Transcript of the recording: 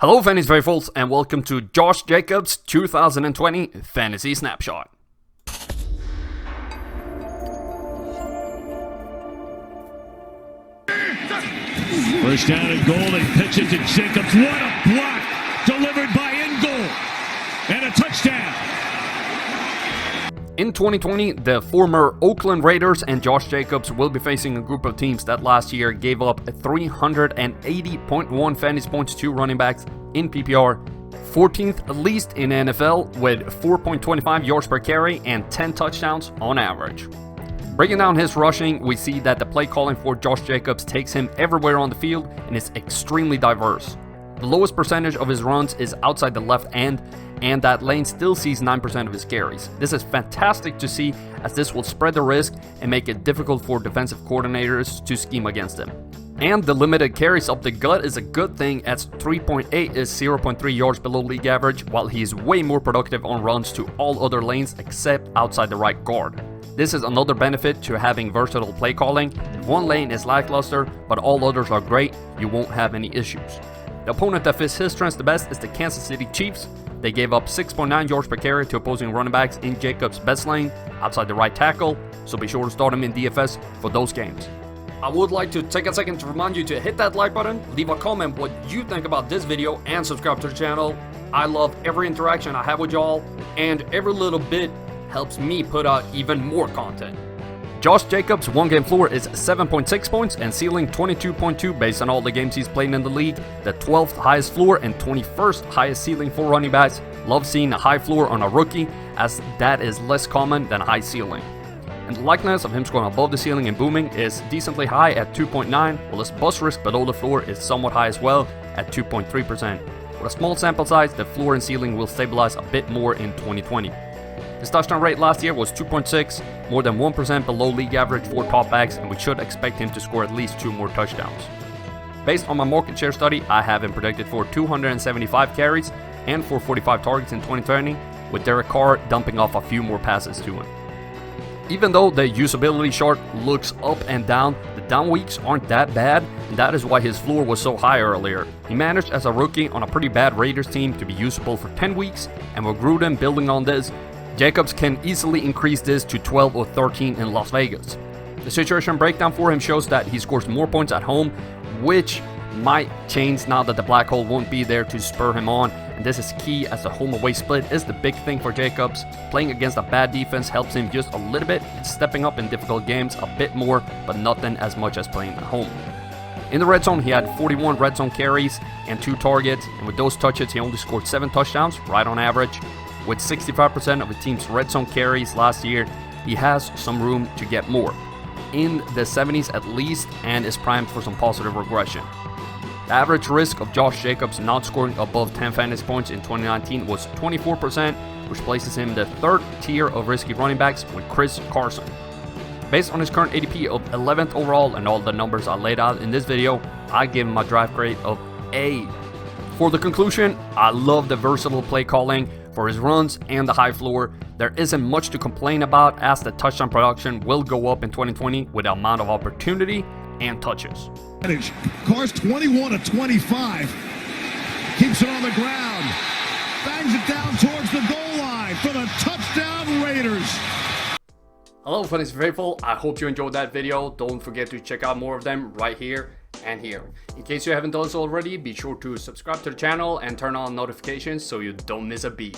Hello Fantasy Faithfuls and welcome to Josh Jacobs 2020 Fantasy Snapshot. First down and goal, they pitch it to Jacobs. What a block! Delivered by Ingold. And a touchdown. In 2020, the former Oakland Raiders and Josh Jacobs will be facing a group of teams that last year gave up 380.1 fantasy points to running backs in PPR, 14th least in NFL with 4.25 yards per carry and 10 touchdowns on average. Breaking down his rushing, we see that the play calling for Josh Jacobs takes him everywhere on the field and is extremely diverse. The lowest percentage of his runs is outside the left end, and that lane still sees 9% of his carries. This is fantastic to see, as this will spread the risk and make it difficult for defensive coordinators to scheme against him. And the limited carries up the gut is a good thing, as 3.8 is 0.3 yards below league average, while he is way more productive on runs to all other lanes except outside the right guard. This is another benefit to having versatile play calling. If one lane is lackluster, but all others are great, you won't have any issues. The opponent that fits his strengths the best is the Kansas City Chiefs. They gave up 6.9 yards per carry to opposing running backs in Jacobs' best lane, outside the right tackle, so be sure to start him in DFS for those games. I would like to take a second to remind you to hit that like button, leave a comment what you think about this video, and subscribe to the channel. I love every interaction I have with y'all, and every little bit helps me put out even more content. Josh Jacobs' one-game floor is 7.6 points and ceiling 22.2 based on all the games he's played in the league, the 12th highest floor and 21st highest ceiling for running backs. Love seeing a high floor on a rookie, as that is less common than a high ceiling. And the likeliness of him scoring above the ceiling and booming is decently high at 2.9, while his bust risk below the floor is somewhat high as well at 2.3%. With a small sample size, the floor and ceiling will stabilize a bit more in 2020. His touchdown rate last year was 2.6, more than 1% below league average for top backs, and we should expect him to score at least 2 more touchdowns. Based on my market share study, I have him predicted for 275 carries and for 45 targets in 2020, with Derek Carr dumping off a few more passes to him. Even though the usability chart looks up and down, the down weeks aren't that bad, and that is why his floor was so high earlier. He managed as a rookie on a pretty bad Raiders team to be usable for 10 weeks, and with Gruden building on this, Jacobs can easily increase this to 12 or 13 in Las Vegas. The situation breakdown for him shows that he scores more points at home, which might change now that the black hole won't be there to spur him on, and this is key as the home-away split is the big thing for Jacobs. Playing against a bad defense helps him just a little bit, and stepping up in difficult games a bit more, but nothing as much as playing at home. In the red zone, he had 41 red zone carries and 2 targets, and with those touches, he only scored 7 touchdowns, right on average. With 65% of the team's red zone carries last year, he has some room to get more, in the 70s at least, and is primed for some positive regression. The average risk of Josh Jacobs not scoring above 10 fantasy points in 2019 was 24%, which places him in the 3rd tier of risky running backs with Chris Carson. Based on his current ADP of 11th overall and all the numbers I laid out in this video, I give him a draft grade of A. For the conclusion, I love the versatile play calling for his runs and the high floor. There isn't much to complain about, as the touchdown production will go up in 2020 with the amount of opportunity and touches. Carr's 21 of 25. Keeps it on the ground. Bangs it down towards the goal line for the touchdown Raiders. Hello Fantasy Faithful, I hope you enjoyed that video. Don't forget to check out more of them right here and here. In case you haven't done so already, be sure to subscribe to the channel and turn on notifications so you don't miss a beat.